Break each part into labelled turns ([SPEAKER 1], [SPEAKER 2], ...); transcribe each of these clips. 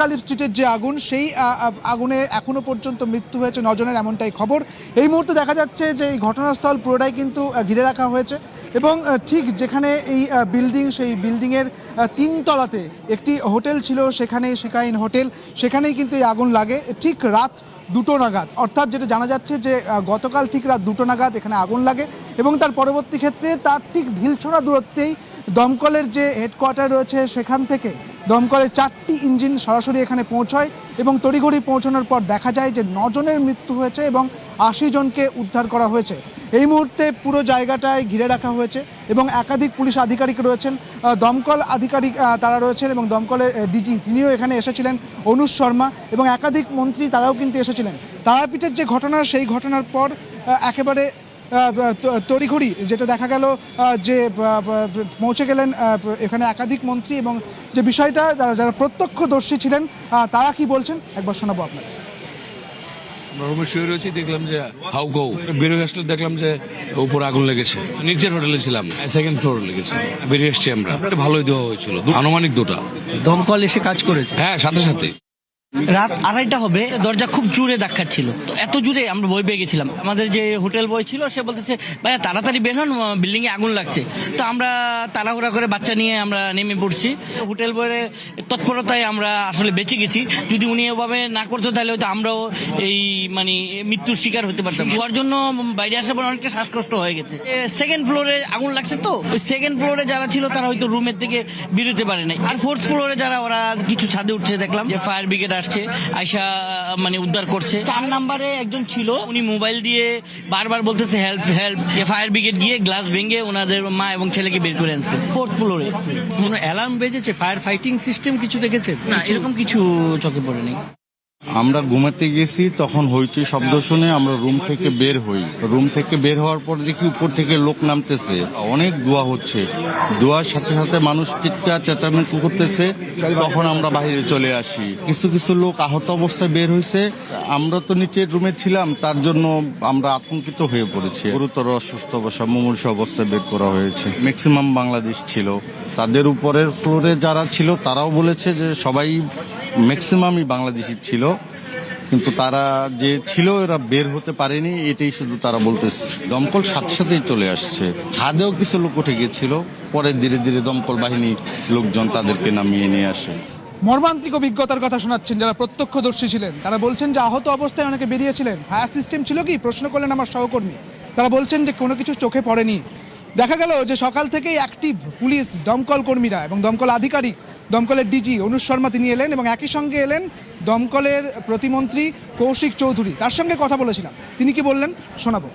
[SPEAKER 1] কালী স্ট্রিটের যে আগুন, সেই আগুনে এখনও পর্যন্ত মৃত্যু হয়েছে 9 জনের, এমনটাই খবর। এই মুহূর্তে দেখা যাচ্ছে যে এই ঘটনাস্থল পুরোটাই কিন্তু ঘিরে রাখা হয়েছে এবং ঠিক যেখানে এই বিল্ডিং, সেই বিল্ডিংয়ের 3 তলাতে একটি হোটেল ছিল, সেখানে শিকাইন হোটেল, সেখানেই কিন্তু এই আগুন লাগে ঠিক রাত 2টো নাগাদ। অর্থাৎ যেটা জানা যাচ্ছে যে গতকাল ঠিক রাত 2টো নাগাদ এখানে আগুন লাগে এবং তার পরবর্তী ক্ষেত্রে তার ঠিক ঢিলছোড়া দূরত্বেই দমকলের যে হেডকোয়ার্টার রয়েছে সেখান থেকে দমকলের 4টি ইঞ্জিন সরাসরি এখানে পৌঁছয় এবং তড়িঘড়ি পৌঁছানোর পর দেখা যায় যে 9 জনের মৃত্যু হয়েছে এবং 80 জনকে উদ্ধার করা হয়েছে। এই মুহূর্তে পুরো জায়গাটায় ঘিরে রাখা হয়েছে এবং একাধিক পুলিশ আধিকারিক রয়েছেন, দমকল আধিকারিক তারা রয়েছেন এবং দমকলের ডিজি তিনিও এখানে এসেছিলেন, অনুজ শর্মা, এবং একাধিক মন্ত্রী তারাও কিন্তু এসেছিলেন। তারাপীঠের যে ঘটনা, সেই ঘটনার পর একেবারে তড়িঘড়ি যেটা দেখা গেল যে পৌঁছে গেলেন এখানে একাধিক মন্ত্রী এবং যে বিষয়টা যারা প্রত্যক্ষদর্শী ছিলেন তারা কি বলছেন একবার শোনাবো আপনাদের।
[SPEAKER 2] রুমে শুয়ে রয়েছি, দেখলাম যে হাউকাউ বেরিয়ে আসলে দেখলাম যে উপরে আগুন লেগেছে। নিচের হোটেলে ছিলাম, 2nd ফ্লোরে লেগেছে। বেরিয়ে এসছি আমরা, ভালোই দেওয়া হয়েছিল, আনুমানিক 2টা।
[SPEAKER 3] দমকল এসে কাজ করেছে?
[SPEAKER 2] হ্যাঁ, সাথে সাথে।
[SPEAKER 3] রাত 2:30 হবে, দরজা খুব জোরে ধাক্কাচ্ছিল, তো এত জোরে আমরা ভয় পেয়ে গেছিলাম। আমাদের যে হোটেল বয় ছিল সে বলতেছে ভাইয়া তাড়াতাড়ি বের হন, বিল্ডিং এ আগুন লাগছে। তো আমরা তাড়াহুড়া করে বাচ্চা নিয়ে আমরা নেমে পড়ছি। হোটেল বয়ের তৎপরতায় আমরা আসলে বেঁচে গেছি। যদি উনি এভাবে না করতো তাহলে হয়তো আমরাও এই মানে মৃত্যুর শিকার হতে পারতাম। হওয়ার জন্য বাইরে আসার পর অনেকটা শ্বাসকষ্ট হয়ে গেছে। 2nd ফ্লোরে আগুন লাগছে, তো ওই 2nd ফ্লোরে যারা ছিল তারা হয়তো রুমের থেকে বেরোতে পারে নাই। আর 4th ফ্লোরে যারা, ওরা কিছু ছাদে উঠছে, দেখলাম যে ফায়ার ব্রিগেড আসছে, আয়শা মানে উদ্ধার করছে। 4 নম্বরে একজন ছিল, উনি মোবাইল দিয়ে বারবার বলতেছে হেল্প হেল্প। ফায়ার ব্রিগেড গিয়ে গ্লাস ভেঙে ওনাদের মা এবং ছেলেকে বের করে আনছে। 4th ফ্লোরে কোনো অ্যালার্ম বেজেছে? ফায়ার ফাইটিং সিস্টেম কিছু দেখেছে? না, এরকম কিছু চোখে পড়ে নেই।
[SPEAKER 4] আমরা ঘুমাতে গেছি, তখন হইচই শব্দ শুনে আমরা রুম থেকে বের হই। রুম থেকে বের হওয়ার পর দেখি উপর থেকে লোক নামতেছে, অনেক ধোঁয়া হচ্ছে। ধোঁয়ার সাথে সাথে মানুষ চিৎকার চেঁচামেচি করতেছে, তখন আমরা বাইরে চলে আসি। কিছু কিছু লোক আহত অবস্থায় বের হয়েছে। আমরা তো নিচের রুমে ছিলাম, তার জন্য আমরা আতঙ্কিত হয়ে পড়েছি। গুরুতর অসুস্থ অবস্থা, মুমূর্ষু অবস্থায় বের করা হয়েছে। ম্যাক্সিমাম বাংলাদেশ ছিল। তাদের উপরের ফ্লোরে যারা ছিল তারাও বলেছে যে সবাই ম্যাক্সিমামই বাংলাদেশি ছিল, কিন্তু তারা যে ছিল এরা বের হতে পারেনি, এটাই শুধু তারা বলতেছে। দমকল সাথে সাথেই চলে আসছে। ছাদেও কিছু লোক উঠে গিয়েছিল, পরে ধীরে ধীরে দমকল বাহিনীর লোকজন তাদেরকে নামিয়ে নিয়ে আসে।
[SPEAKER 1] মর্মান্তিক অভিজ্ঞতার কথা শোনাচ্ছেন যারা প্রত্যক্ষদর্শী ছিলেন। তারা বলছেন যে আহত অবস্থায় অনেকে বেরিয়েছিলেন। ফায়ার সিস্টেম ছিল কি, প্রশ্ন করলেন আমার সহকর্মী। তারা বলছেন যে কোনো কিছু চোখে পড়েনি। দেখা গেল যে সকাল থেকেই অ্যাক্টিভ পুলিশ, দমকল কর্মীরা এবং দমকল আধিকারিক, দমকলের ডিজি অনুজ শর্মা তিনি এলেন এবং একই সঙ্গে এলেন দমকলের প্রতিমন্ত্রী কৌশিক চৌধুরী। তার সঙ্গে কথা বলেছিলাম, তিনি কি বললেন শোনাবো।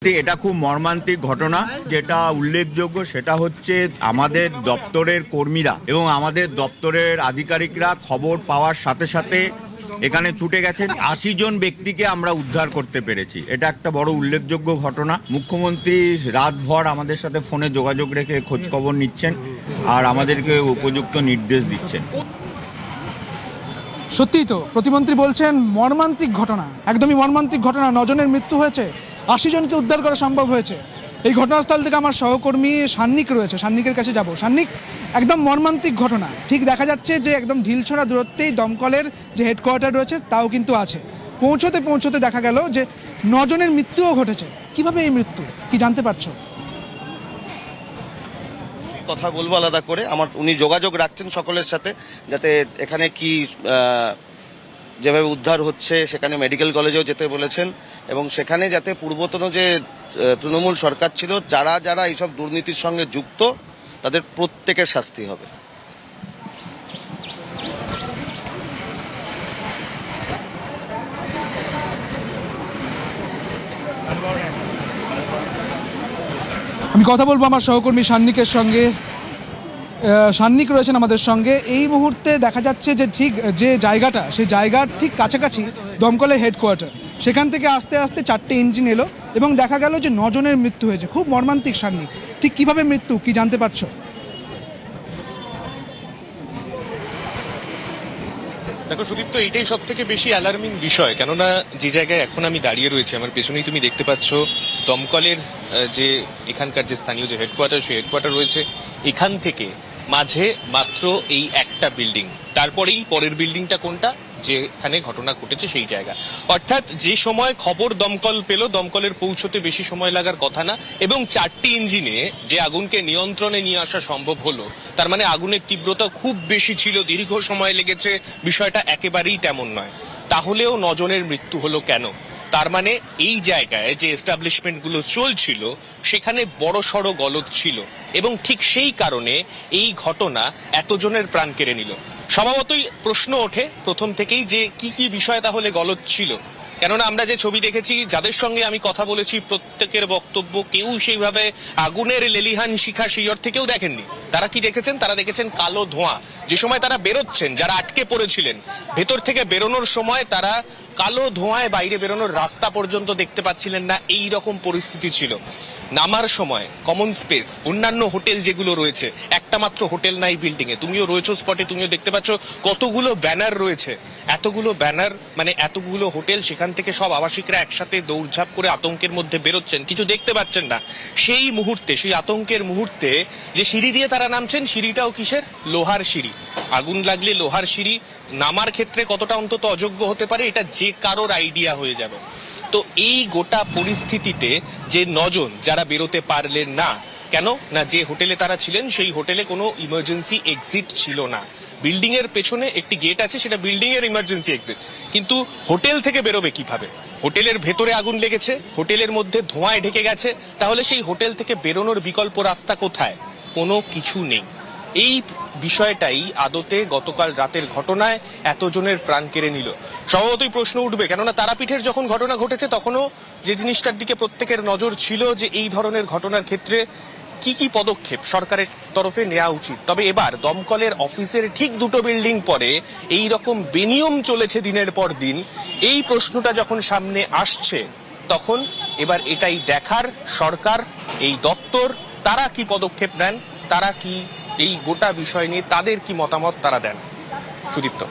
[SPEAKER 5] এটা খুব মর্মান্তিক ঘটনা। যেটা উল্লেখযোগ্য সেটা হচ্ছে আমাদের দপ্তরের কর্মীরা এবং আমাদের দপ্তরের আধিকারিকরা খবর পাওয়ার সাথে সাথে এখানে ছুটে গেছেন। 80 জন ব্যক্তিকে আমরা উদ্ধার করতে পেরেছি। এটা একটা বড় উল্লেখযোগ্য ঘটনা। মুখ্যমন্ত্রী রাতভর আমাদের সাথে ফোনে যোগাযোগ রেখে খোঁজ খবর নিচ্ছেন আর আমাদেরকে উপযুক্ত নির্দেশ দিচ্ছেন।
[SPEAKER 1] সত্যিই তো প্রতিমন্ত্রী বলছেন মর্মান্তিক ঘটনা, একদমই মর্মান্তিক ঘটনা। 9 জনের মৃত্যু হয়েছে, 80 জনকে উদ্ধার করা সম্ভব হয়েছে। এই ঘটনাস্থল থেকে আমার সহকর্মী সান্নিক রয়েছে, সান্নিকের কাছে যাব। সান্নিক, একদম মর্মান্তিক ঘটনা। ঠিক দেখা যাচ্ছে যে একদম ঢিলছোড়া দূরত্বেই দমকলের যে হেডকোয়ার্টার রয়েছে তাও কিন্তু আছে। পৌঁছতে পৌঁছতে দেখা গেল যে 9 জনের মৃত্যুও ঘটেছে। কিভাবে এই মৃত্যু, কি জানতে পারছো?
[SPEAKER 6] কথা বলবো আলাদা করে। উনি যোগাযোগ রাখছেন সকলের সাথে, যাতে এখানে কি যেভাবে উদ্ধার হচ্ছে সেখানে মেডিকেল কলেজেও যেতে বলেছেন এবং সেখানে যাতে পূর্বতন যে তৃণমূল সরকার ছিল যারা যারা এইসব দুর্নীতির সঙ্গে যুক্ত তাদের প্রত্যেকের শাস্তি হবে।
[SPEAKER 1] আমি কথা বলবো আমার সহকর্মী সান্নিকের সঙ্গে। সান্নিক রয়েছেন আমাদের সঙ্গে। এই মুহূর্তে দেখা যাচ্ছে যে ঠিক যে জায়গাটা, সেই জায়গার ঠিক কাছাকাছি দমকলের হেডকোয়ার্টার। সেখান থেকে আস্তে আস্তে 4টে ইঞ্জিন এলো এবং দেখা গেল যে 9 জনের মৃত্যু হয়েছে। খুব মর্মান্তিক। সান্নিক, ঠিক কিভাবে মৃত্যু, কি জানতে পারছো?
[SPEAKER 7] দেখো সুদীপ্ত, এইটাই সব থেকে বেশি অ্যালার্মিং বিষয়। কেননা যে জায়গায় এখন আমি দাঁড়িয়ে রয়েছি, আমার পেছনেই তুমি দেখতে পাচ্ছ দমকলের যে এখানকার যে স্থানীয় যে হেডকোয়ার্টার, সেই হেডকোয়ার্টার রয়েছে। এখান থেকে মাঝে মাত্র এই একটা বিল্ডিং, তারপরেই পরের বিল্ডিংটা কোনটা, যেখানে ঘটনা ঘটেছে সেই জায়গা। অর্থাৎ যে সময় খবর দমকল পেল, দমকলের পৌঁছতে বেশি সময় লাগার কথা না, এবং 4টি ইঞ্জিনে যে আগুনকে নিয়ন্ত্রণে নিয়ে আসা সম্ভব হলো, তার মানে আগুনের তীব্রতা খুব বেশি ছিল, দীর্ঘ সময় লেগেছে, বিষয়টা একেবারেই তেমন নয়। তাহলেও 9 জনের মৃত্যু হলো কেন? তার মানে এই জায়গায় যে এস্টাবলিশমেন্টগুলো চলছিল সেখানে বড়সড় গলদ ছিল, এবং ঠিক সেই কারণে এই ঘটনা এতজনের প্রাণ কেড়ে নিল। স্বভাবতই প্রশ্ন ওঠে প্রথম থেকেই যে কি কি বিষয় তাহলে গলদ ছিল। কেননা আমরা যে ছবি দেখেছি, যাদের সঙ্গে আমি কথা বলেছি, প্রত্যেকের বক্তব্য কেউ সেইভাবে আগুনের লেলিহান শিখা সেই অর্থে কেউ দেখেননি। তারা কি দেখেছেন? তারা দেখেছেন কালো ধোঁয়া। যে সময় তারা বেরোচ্ছেন, যারা আটকে পড়েছিলেন, ভেতর থেকে বেরোনোর সময় তারা কালো ধোঁয়ায় বাইরে বেরোনোর রাস্তা পর্যন্ত দেখতে পাচ্ছিলেন না, এই রকম পরিস্থিতি ছিল। নামার সময় কমন স্পেস, অন্যান্য হোটেল যেগুলো রয়েছে, একটা মাত্র হোটেল নাই বিল্ডিং এ, তুমিও রয়েছো স্পটে, তুমিও দেখতে পাচ্ছ কতগুলো ব্যানার রয়েছে, এতগুলো ব্যানার, মানে এতগুলো হোটেল, সেখান থেকে সব আবাসিকরা একসাথে দৌড়ঝাঁপ করে আতঙ্কের মধ্যে বেরোচ্ছেন, কিছু দেখতে পাচ্ছেন না। সেই মুহূর্তে, সেই আতঙ্কের মুহূর্তে যে সিঁড়ি দিয়ে তারা নামছেন, সিঁড়িটাও কিসের? লোহার সিঁড়ি। আগুন লাগলে লোহার সিঁড়ি নামার ক্ষেত্রে কতটা অন্তত অযোগ্য হতে পারে, এটা যে কারোর আইডিয়া হয়ে যাবে। তো এই গোটা পরিস্থিতিতে যে 9 জন যারা বেরোতে পারলেন না, কেন না যে হোটেলে তারা ছিলেন সেই হোটেলে কোনো ইমার্জেন্সি এক্সিট ছিল না। বিল্ডিং এর পেছনে একটি গেট আছে, সেটা বিল্ডিং এর ইমার্জেন্সি এক্সিট, কিন্তু হোটেল থেকে বেরোবে কিভাবে? হোটেলের ভেতরে আগুন লেগেছে, হোটেলের মধ্যে ধোঁয়ায় ঢেকে গেছে, তাহলে সেই হোটেল থেকে বেরোনোর বিকল্প রাস্তা কোথায়? কোনো কিছু নেই। এই বিষয়টাই আদতে গতকাল রাতের ঘটনায় এতজনের প্রাণ কেড়ে নিল। স্বভাবতই প্রশ্ন উঠবে, কেননা তারাপীঠের যখন ঘটনা ঘটেছে তখনও যে জিনিসটার দিকে প্রত্যেকের নজর ছিল যে এই ধরনের ঘটনার ক্ষেত্রে কি কি পদক্ষেপ সরকারের তরফে নেওয়া উচিত। তবে এবার দমকলের অফিসের ঠিক 2টো বিল্ডিং পরে এই রকম বেনিয়ম চলেছে দিনের পর দিন, এই প্রশ্নটা যখন সামনে আসছে, তখন এবার এটাই দেখার সরকার, এই দপ্তর, তারা কি পদক্ষেপ নেন, তারা কি এই গোটা বিষয় নিয়ে তাদের কি মতামত তারা দেন। সুদীপ্ত।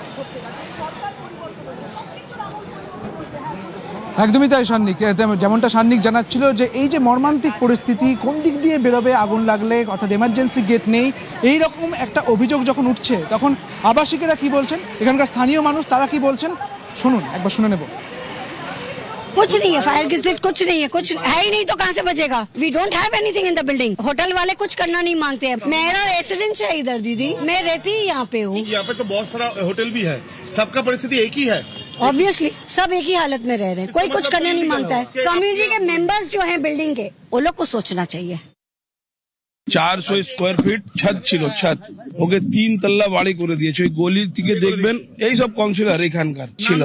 [SPEAKER 1] একদমই তাই সান্নিক, যেমনটা সান্নিক জানাচ্ছিল যে এই যে মর্মান্তিক পরিস্থিতি, কোন দিক দিয়ে বেরোবে আগুন লাগলে, অর্থাৎ এমার্জেন্সি গেট নেই, এই রকম একটা অভিযোগ যখন উঠছে, তখন আবাসিকেরা কি বলছেন, এখানকার স্থানীয় মানুষ তারা কি বলছেন, শুনুন, একবার শুনে নেব।
[SPEAKER 8] कुछ नहीं है, फायर एग्जिट कुछ नहीं है, कुछ है ही नहीं तो कहाँ से बचेगा? We don't have anything in the building. Hotel वाले कुछ करना नहीं मांगते हैं। मेरा रेसिडेंस है इधर दीदी, मैं रहती ही यहाँ पे हूँ।
[SPEAKER 9] यहाँ पे तो बहुत सारा होटल भी है, सबका परिस्थिति एक ही है।
[SPEAKER 8] ऑब्वियसली सब एक ही हालत में रह रहे हैं, कोई कुछ करना नहीं मांगता है। कम्युनिटी के मेंबर्स जो हैं बिल्डिंग के, वो लोग को सोचना चाहिए।
[SPEAKER 10] 400 স্কোয়ার ফিট ছাদ ছিল, ছাদ ওকে 3 তল্লা বাড়ি করে দিয়েছে। ওই গলির দিকে দেখবেন এই সব কাউন্সিলর এখানকার ছিল,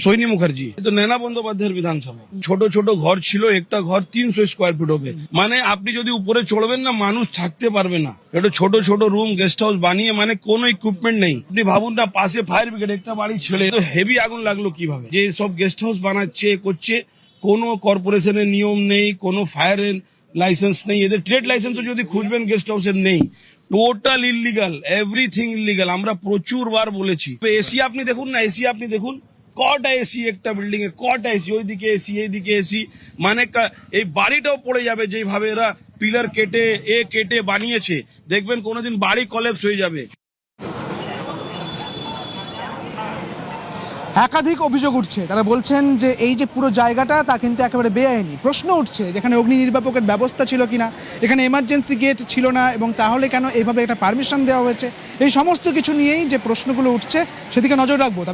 [SPEAKER 10] সৈনী মুখার্জি, তো নैना বন্দ্যোপাধ্যায়ের বিধানসভা। ছোট ছোট ঘর ছিল, একটা ঘর 300 স্কোয়ার ফিট হবে, মানে আপনি যদি উপরে চড়বেন না, মানুষ থাকতে পারবে না। একটা ছোট ছোট রুম গেস্ট হাউস বানিয়ে, মানে কোনো ইকুইপমেন্ট নেই। আপনি ভাবুন না, পাশে ফায়ার ব্রিগেড, একটা বাড়ি ছেড়ে তো হেভি আগুন লাগলো কিভাবে? যে সব গেস্ট হাউস বানাচ্ছে করছে, কোনো কর্পোরেশনের নিয়ম নেই, কোনো ফায়ারের লাইসেন্স নেই, এদের ট্রেড লাইসেন্সও যদি খুঁজবেন গেস্ট হাউসের নেই, টোটাল ইলিগাল, এভরিথিং ইলিগাল। আমরা প্রচুর বার বলেছি। এসি আপনি দেখুন না, এসি আপনি দেখুন, কটা এসি একটা বিল্ডিং এ, কটা এসি, ওইদিকে এসি এইদিকে এসি, মানে এই বাড়িটাও পড়ে যাবে যেভাবে এরা পিলার কেটে বানিয়েছে। দেখবেন কোনোদিন বাড়ি কলেপস হয়ে যাবে।
[SPEAKER 1] একাধিক অভিযোগ উঠছে, তারা বলছেন যে এই যে পুরো জায়গাটা তা কিন্তু একেবারে বেআইনি। প্রশ্ন উঠছে যেখানে অগ্নি নির্বাপকের ব্যবস্থা ছিল কিনা, এখানে এমার্জেন্সি গেট ছিল না, এবং তাহলে কেন এইভাবে একটা পারমিশন দেওয়া হয়েছে, এই সমস্ত কিছু নিয়েই যে প্রশ্নগুলো উঠছে সেদিকে নজর রাখবো। তবে